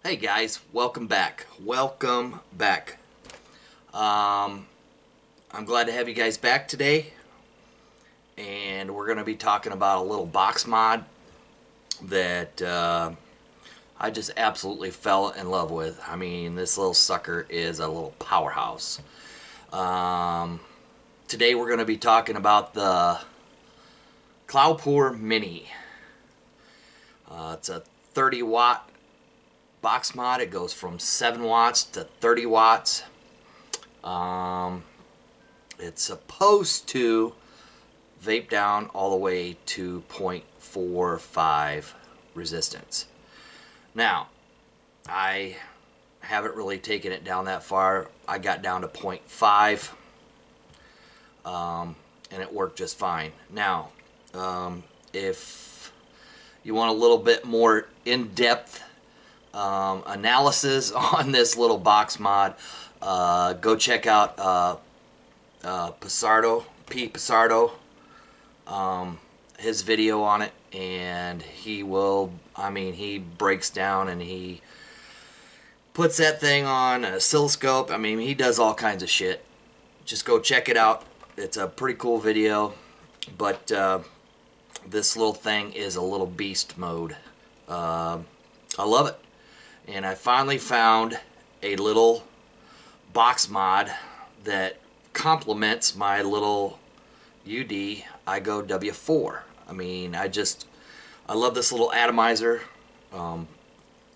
Hey guys, welcome back. Welcome back. I'm glad to have you guys back today, and we're going to be talking about a little box mod that I just absolutely fell in love with. I mean, this little sucker is a little powerhouse. Today we're going to be talking about the Cloupor Mini. It's a 30 watt box mod. It goes from 7 watts to 30 watts. It's supposed to vape down all the way to 0.45 resistance. Now, I haven't really taken it down that far. I got down to 0.5, and it worked just fine. Now, if you want a little bit more in-depth analysis on this little box mod, go check out P. Pissardo, his video on it, and he breaks down and he puts that thing on an oscilloscope. I mean, he does all kinds of shit. Just go check it out. It's a pretty cool video, but this little thing is a little beast mode. I love it. And I finally found a little box mod that complements my little UD iGo W4. I mean, I love this little atomizer,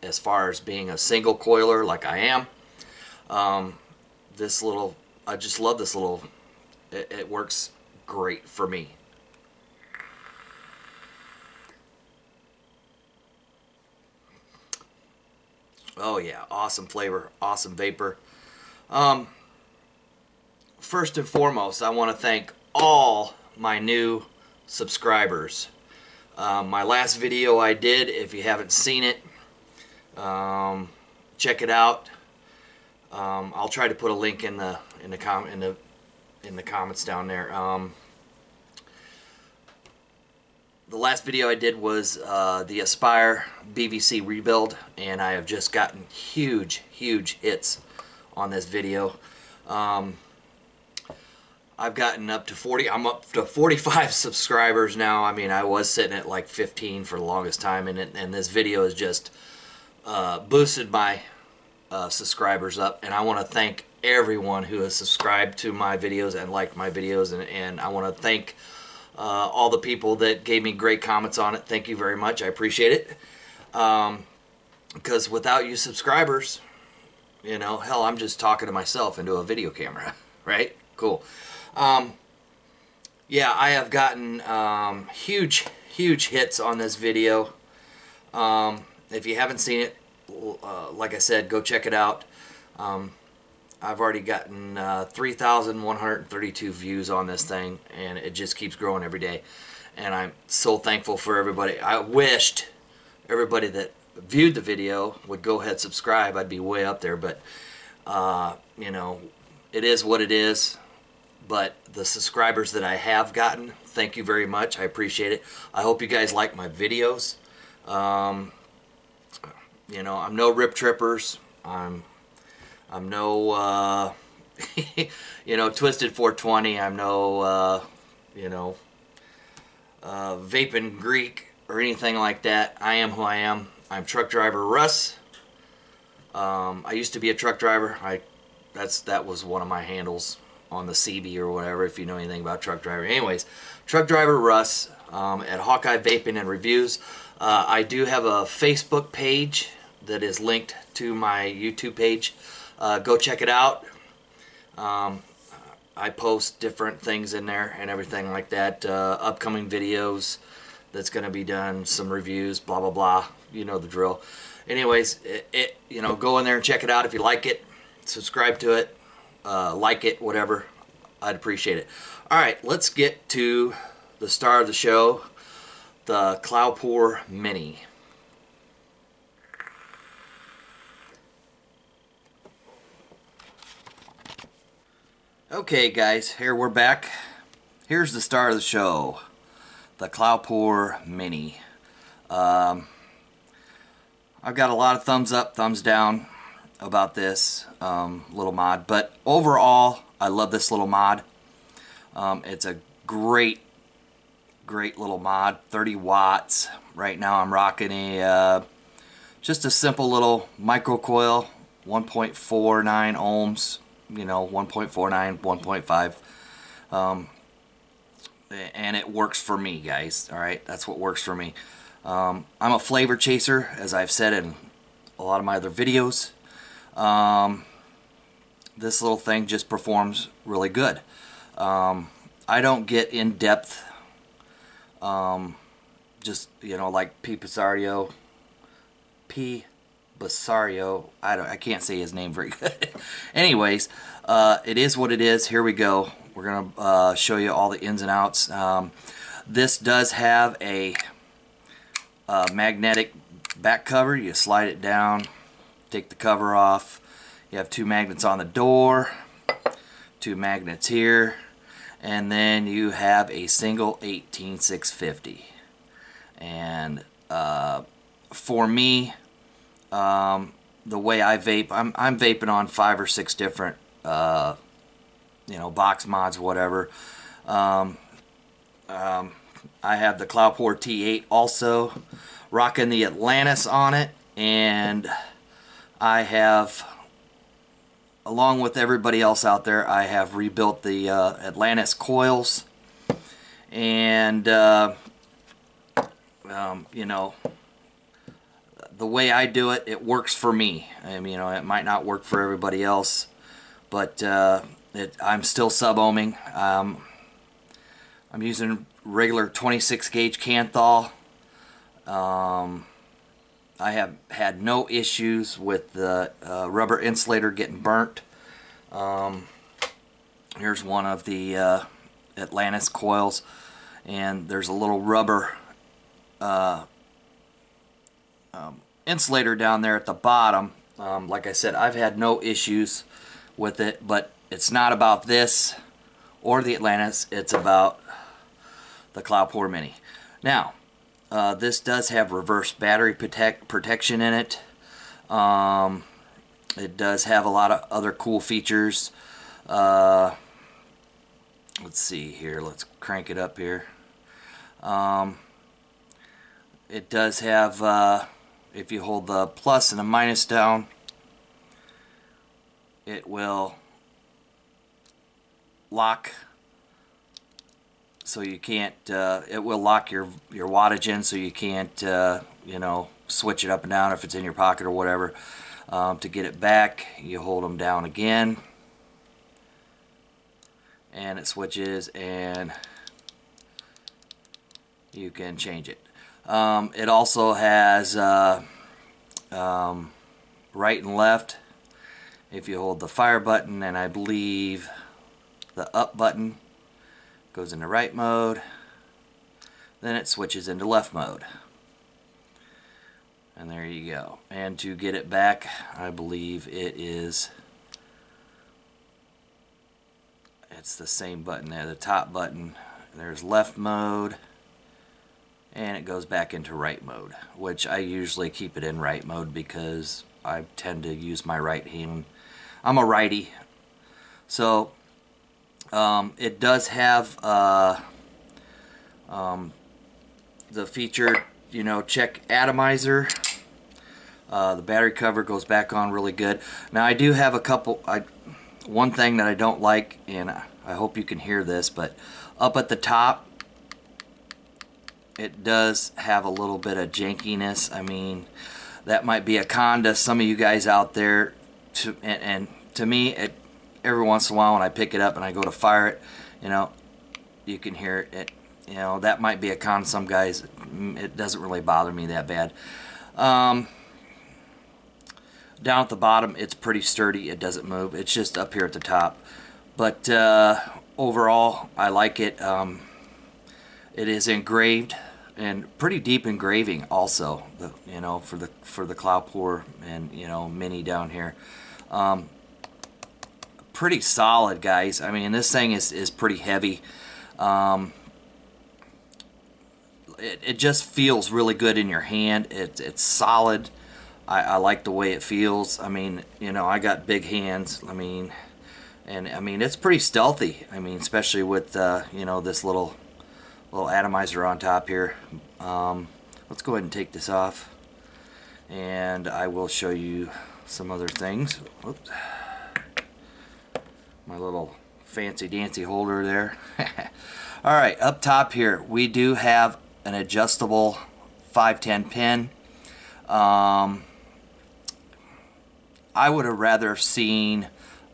as far as being a single coiler like I am. I just love this little, it works great for me. Oh yeah, awesome flavor, awesome vapor. First and foremost, I want to thank all my new subscribers. My last video I did, if you haven't seen it, check it out. I'll try to put a link in the comments down there. The last video I did was the Aspire BVC rebuild, and I have just gotten huge hits on this video. I've gotten up to 40. I'm up to 45 subscribers now. I mean, I was sitting at like 15 for the longest time, and this video has just boosted my subscribers up. And I want to thank everyone who has subscribed to my videos and liked my videos, and I want to thank all the people that gave me great comments on it. Thank you very much. I appreciate it. Because without you subscribers, you know, hell, I'm just talking to myself into a video camera, right? Cool. Yeah, I have gotten huge hits on this video. If you haven't seen it, like I said, go check it out. I've already gotten 3,132 views on this thing, and it just keeps growing every day. And I'm so thankful for everybody. I wished everybody that viewed the video would go ahead and subscribe. I'd be way up there, but you know, it is what it is. But the subscribers that I have gotten, thank you very much. I appreciate it. I hope you guys like my videos. You know, I'm no Rip Trippers. I'm no, you know, Twisted 420. I'm no, you know, Vaping Greek or anything like that. I am who I am. I'm Truck Driver Russ. I used to be a truck driver. That was one of my handles on the CB or whatever, if you know anything about truck driver. Anyways, Truck Driver Russ at Hawkeye Vaping and Reviews. I do have a Facebook page that is linked to my YouTube page. Go check it out. I post different things in there and everything like that. Upcoming videos that's going to be done, some reviews, blah blah blah. You know the drill. Anyways, you know, go in there and check it out if you like it. Subscribe to it, like it, whatever. I'd appreciate it. All right, let's get to the star of the show, the Cloupor Mini. Okay guys, here we're back. Here's the star of the show, the Cloupor Mini. I've got a lot of thumbs up, thumbs down about this little mod, but overall I love this little mod. It's a great little mod. 30 watts. Right now I'm rocking a just a simple little micro coil, 1.49 ohms, you know, 1.49, 1.5, and it works for me, guys. All right, that's what works for me. I'm a flavor chaser, as I've said in a lot of my other videos. This little thing just performs really good. I don't get in depth, just, you know, like P. Basario, I can't say his name very good. Anyways, it is what it is. Here we go. We're gonna show you all the ins and outs. This does have a magnetic back cover. You slide it down, take the cover off. You have 2 magnets on the door, 2 magnets here, and then you have a single 18650. And for me, the way I vape, I'm vaping on 5 or 6 different you know, box mods, whatever. I have the Cloupor T8 also, rocking the Atlantis on it, and I have, along with everybody else out there, I have rebuilt the Atlantis coils, and you know, the way I do it, it works for me. I mean, you know, it might not work for everybody else, but I'm still sub-ohming. I'm using regular 26 gauge Canthal. I have had no issues with the rubber insulator getting burnt. Here's one of the Atlantis coils, and there's a little rubber insulator down there at the bottom. Like I said, I've had no issues with it, but it's not about this or the Atlantis, it's about the Cloupor Mini. Now, this does have reverse battery protection in it. It does have a lot of other cool features. Let's see here, let's crank it up here. It does have, if you hold the plus and the minus down, it will lock, so you can't, it will lock your wattage in, so you can't, you know, switch it up and down if it's in your pocket or whatever. To get it back, you hold them down again, and it switches, and you can change it. It also has right and left. If you hold the fire button, and I believe the up button, goes into right mode, then it switches into left mode, and there you go. And to get it back, I believe it's the same button there, the top button. There's left mode, and it goes back into right mode, which I usually keep it in right mode because I tend to use my right hand. I'm a righty, so it does have the feature, you know, check atomizer. The battery cover goes back on really good. Now I do have a couple, one thing that I don't like, and I hope you can hear this, but up at the top it does have a little bit of jankiness. I mean, that might be a con to some of you guys out there, and to me, every once in a while when I pick it up and I go to fire it, you know, you can hear it. You know, that might be a con to some guys. It doesn't really bother me that bad. Down at the bottom, it's pretty sturdy. It doesn't move. It's just up here at the top. But overall, I like it. It is engraved, and pretty deep engraving also. You know, for the Cloupor and, you know, Mini down here. Pretty solid, guys. I mean, this thing is pretty heavy. It just feels really good in your hand. It's solid. I like the way it feels. I mean, you know, I got big hands. I mean, and I mean, it's pretty stealthy. I mean, especially with you know, this little atomizer on top here. Let's go ahead and take this off, and I will show you some other things. Whoops. My little fancy dancy holder there. Alright, up top here we do have an adjustable 510 pin. I would have rather seen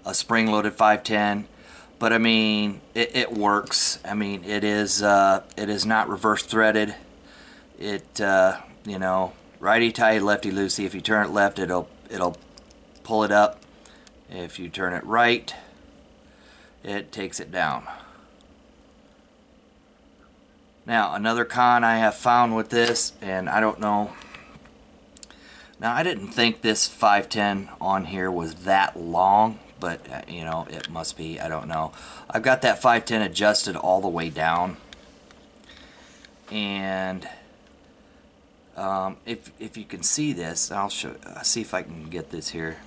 a spring-loaded 510, but I mean it works. I mean it is not reverse threaded. It you know, righty tighty, lefty loosey. If you turn it left, it'll pull it up. If you turn it right, it takes it down. Now, another con I have found with this, and I don't know. Now, I didn't think this 510 on here was that long, but you know, it must be. I don't know. I've got that 510 adjusted all the way down, and if you can see this, I'll see if I can get this here.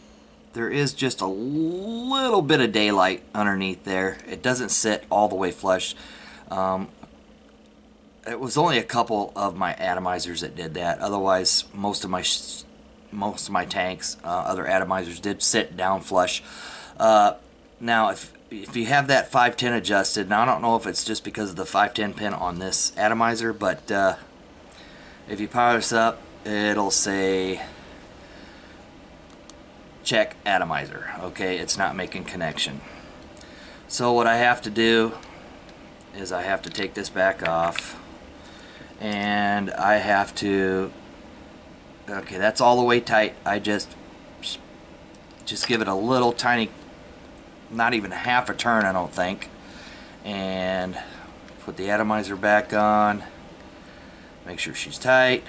There is just a little bit of daylight underneath there. It doesn't sit all the way flush. It was only a couple of my atomizers that did that. Otherwise, most of my tanks, other atomizers, did sit down flush. Now, if you have that 510 adjusted, now I don't know if it's just because of the 510 pin on this atomizer, but if you power this up, it'll say check atomizer. Okay, it's not making connection. So what I have to do is I have to take this back off, and I have to, okay, that's all the way tight. I just give it a little tiny, not even half a turn, I don't think, and put the atomizer back on, make sure she's tight,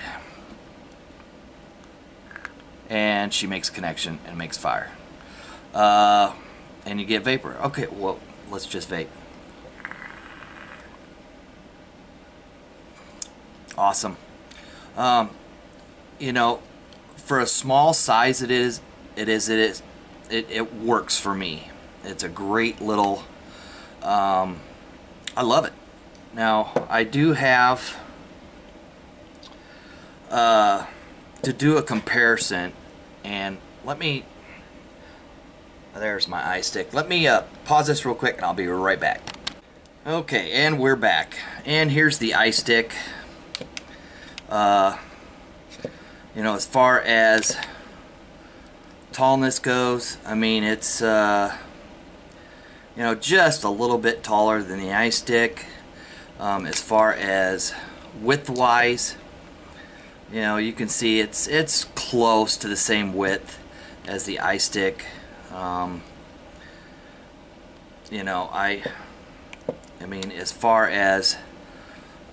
and she makes connection and makes fire, and you get vapor. Okay, well, let's just vape. Awesome. You know, for a small size, it works for me. It's a great little, I love it. Now, I do have to do a comparison, and let me, there's my eye stick. Let me pause this real quick and I'll be right back. Okay, and we're back, and here's the eye stick. You know, as far as tallness goes, I mean, it's you know, just a little bit taller than the eye stick. As far as width wise, you know, you can see it's close to the same width as the eye stick. You know, I mean, as far as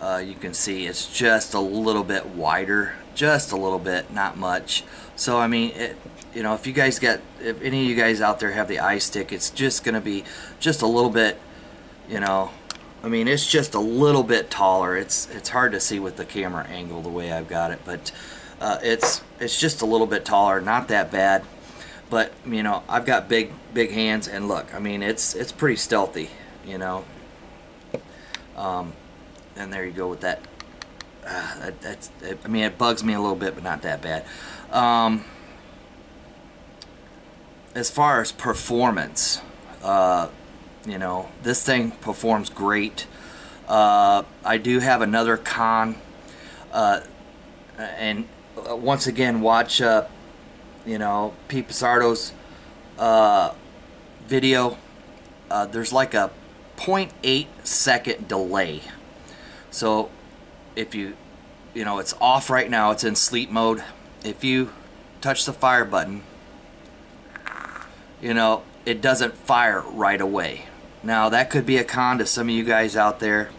you can see, it's just a little bit wider, just a little bit, not much. So I mean, you know, if any of you guys out there have the eye stick, it's just gonna be just a little bit, you know, I mean, it's just a little bit taller. It's hard to see with the camera angle the way I've got it, but it's just a little bit taller, not that bad. But you know, I've got big hands, and look, I mean, it's pretty stealthy, you know. And there you go with that. I mean, it bugs me a little bit, but not that bad. As far as performance, you know, this thing performs great. I do have another con, and once again, watch you know, Pete Pizarro's video. There's like a 0.8 second delay. So if you know, it's off right now, it's in sleep mode. If you touch the fire button, you know, it doesn't fire right away. Now, that could be a con to some of you guys out there.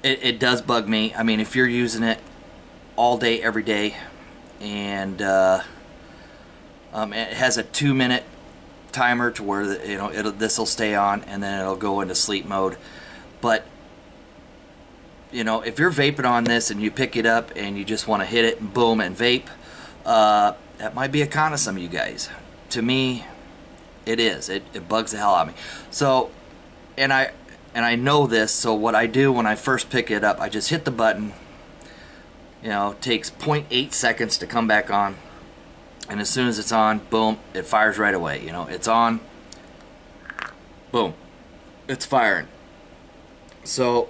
It does bug me. I mean, if you're using it all day, every day, and it has a 2-minute timer to where, you know, this will stay on, and then it'll go into sleep mode. But you know, if you're vaping on this and you pick it up and you just want to hit it and boom and vape, that might be a con of some of you guys. To me, it is. It bugs the hell out of me. So, and I know this, so what I do when I first pick it up, I just hit the button. You know, it takes 0.8 seconds to come back on. And as soon as it's on, boom, it fires right away. You know, it's on, boom, it's firing. So,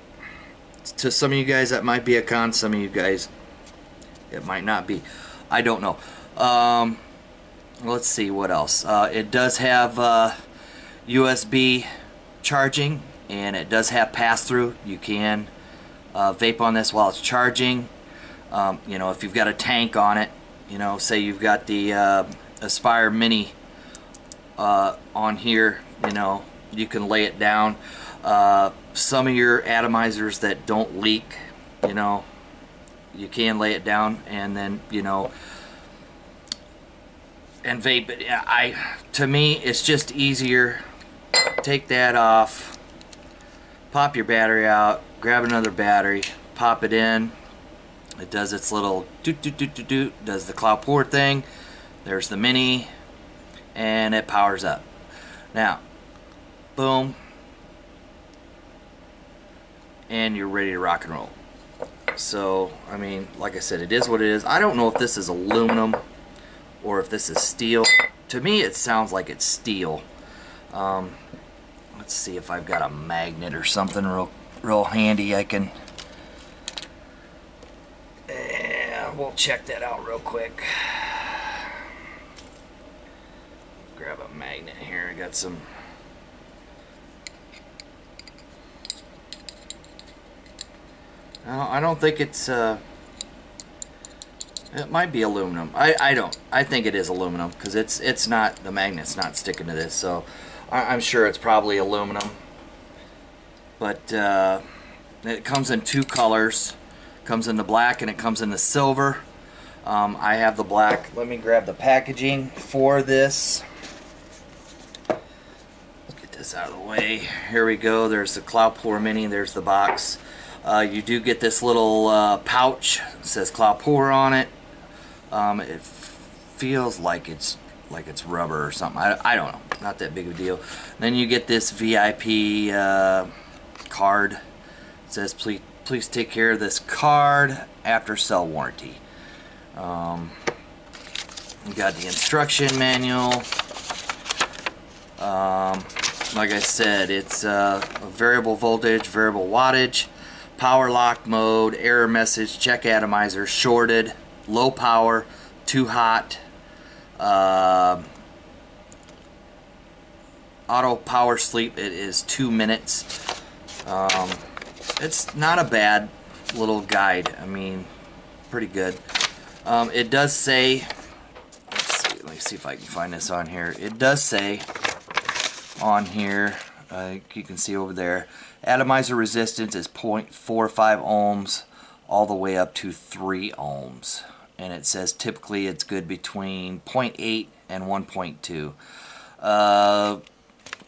to some of you guys, that might be a con. Some of you guys, it might not be. I don't know. Let's see what else. It does have USB charging, and it does have pass-through. You can vape on this while it's charging. You know, if you've got a tank on it, you know, say you've got the Cloupor Mini on here, you know, you can lay it down. Some of your atomizers that don't leak, you know, you can lay it down and then, you know, and vape it. To me, it's just easier. Take that off, pop your battery out, grab another battery, pop it in. It does its little doot doot doot doot doot, does the Cloupor thing. There's the Mini, and it powers up. Now, boom, and you're ready to rock and roll. So, I mean, like I said, it is what it is. I don't know if this is aluminum or if this is steel. To me, it sounds like it's steel. Let's see if I've got a magnet or something real handy I can... We'll check that out real quick. Grab a magnet here. I got some... No, I don't think it's... It might be aluminum. I don't. I think it is aluminum because it's not, the magnet's not sticking to this. So I'm sure it's probably aluminum. But it comes in two colors. Comes in the black and it comes in the silver. I have the black. Let me grab the packaging for this. Let's get this out of the way. Here we go. There's the Cloupor Mini. There's the box. You do get this little pouch. It says Cloupor on it. It feels like it's rubber or something. I don't know. Not that big of a deal. Then you get this VIP card. It says please take care of this card after sell warranty. You got the instruction manual. Like I said, it's a variable voltage, variable wattage, power lock mode, error message, check atomizer, shorted, low power, too hot, auto power sleep. It is 2 minutes. It's not a bad little guide. I mean, pretty good. It does say, let me see if I can find this on here. It does say on here, you can see over there, atomizer resistance is 0.45 ohms all the way up to 3 ohms. And it says typically it's good between 0.8 and 1.2.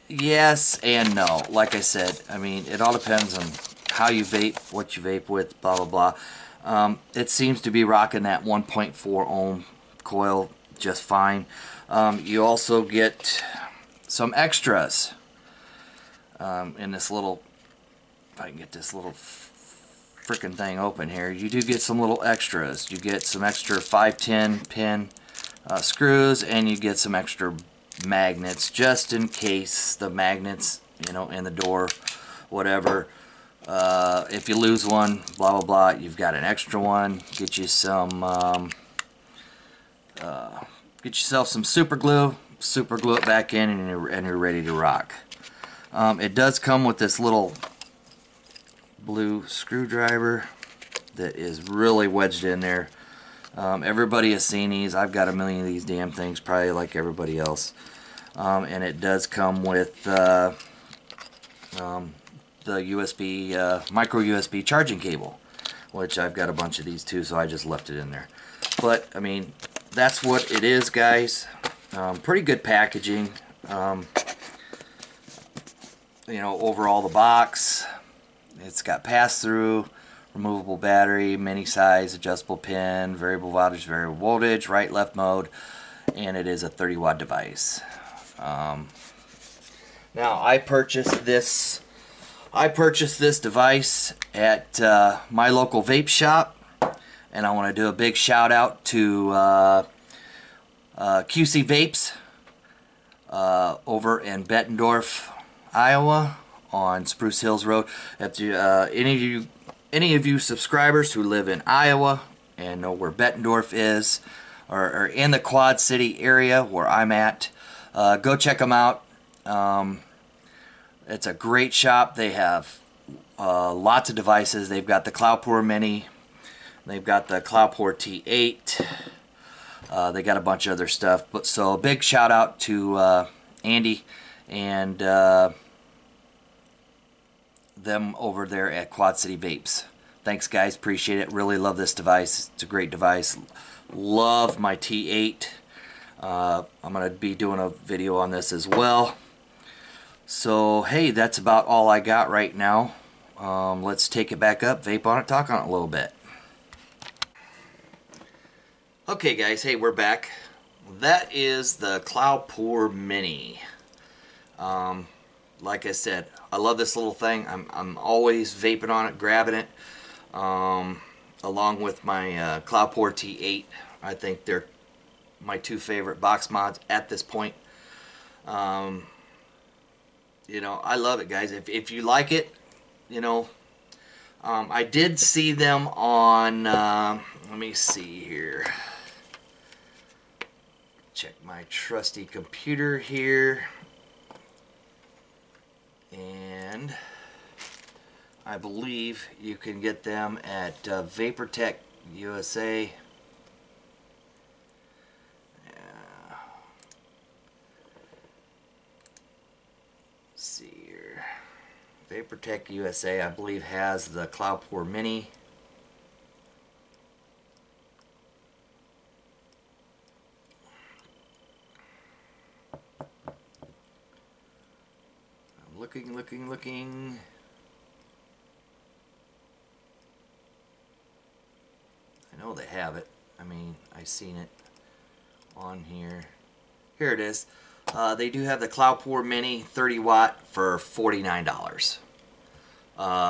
Yes and no. Like I said, I mean, it all depends on how you vape, what you vape with, blah, blah, blah. It seems to be rocking that 1.4 ohm coil just fine. You also get some extras in this little, if I can get this little freaking thing open here, you do get some little extras. You get some extra 510 pin screws, and you get some extra magnets just in case the magnets, you know, in the door, whatever. If you lose one, blah blah blah, you've got an extra one. Get you some get yourself some super glue it back in, and you're ready to rock. It does come with this little blue screwdriver that is really wedged in there. Everybody has seen these. I've got a million of these damn things, probably like everybody else. And it does come with the USB, micro USB charging cable, which I've got a bunch of these too, so I just left it in there. But I mean, that's what it is, guys. Pretty good packaging. You know, overall the box, it's got pass-through, removable battery, mini size, adjustable pin, variable wattage, variable voltage, right left mode, and it is a 30 watt device. Now I purchased this device at my local vape shop, and I want to do a big shout out to QC Vapes over in Bettendorf, Iowa, on Spruce Hills Road. If you, any of you subscribers who live in Iowa and know where Bettendorf is, or in the Quad City area where I'm at, go check them out. It's a great shop. They have lots of devices. They've got the Cloupor Mini. They've got the Cloupor T8. They got a bunch of other stuff. But so a big shout out to Andy and them over there at Quad City Vapes. Thanks guys, appreciate it. Really love this device. It's a great device. Love my T8. I'm going to be doing a video on this as well. So hey, that's about all I got right now. Let's take it back up, vape on it, talk on it a little bit. Okay guys, hey, we're back. That is the Cloupor Mini. Like I said, I love this little thing. I'm always vaping on it, grabbing it, along with my Cloupor T8. I think they're my two favorite box mods at this point. You know, I love it, guys. If you like it, you know, I did see them on, let me see here. Check my trusty computer here. And I believe you can get them at VaporTech USA. Let's see here. VaporTech USA, I believe, has the Cloupor Mini. Looking. I know they have it. I mean, I've seen it on here. Here it is. They do have the Cloupor Mini 30 watt for $49.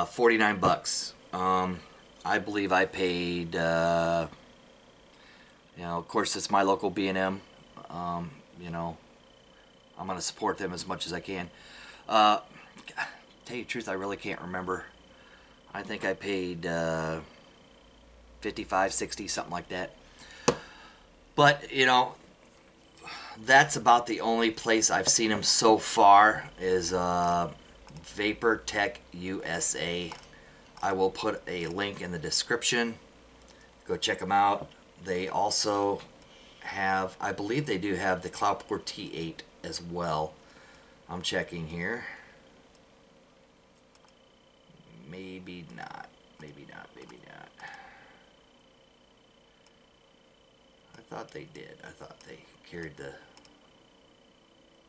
49 bucks. I believe I paid, you know, of course it's my local B&M. You know, I'm going to support them as much as I can. Tell you the truth, I really can't remember. I think I paid 55, 60, something like that. But, you know, that's about the only place I've seen them so far is VaporTech USA. I will put a link in the description. Go check them out. They also have, I believe they do have the Cloupor T8 as well. I'm checking here. Maybe not. Maybe not. Maybe not. I thought they did. I thought they carried the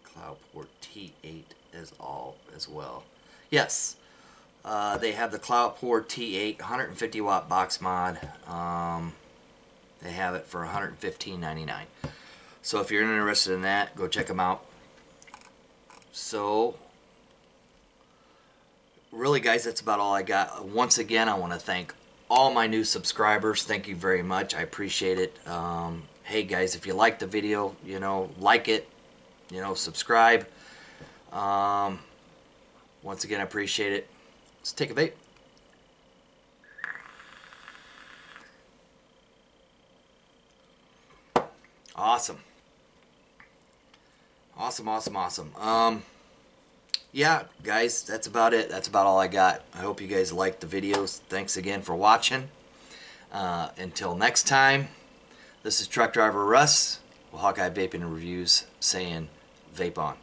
Cloupor T8 as well. Yes. They have the Cloupor T8 150 watt box mod. They have it for $115.99. So if you're interested in that, go check them out. So really guys, that's about all I got. Once again, I want to thank all my new subscribers. Thank you very much. I appreciate it. Hey guys, if you like the video, you know, like it, you know, subscribe. Once again, I appreciate it. Let's take a vape. Awesome. Awesome. Yeah, guys, that's about it. That's about all I got. I hope you guys liked the videos. Thanks again for watching. Until next time, this is Truck Driver Russ with Hawkeye Vaping and Reviews saying, vape on.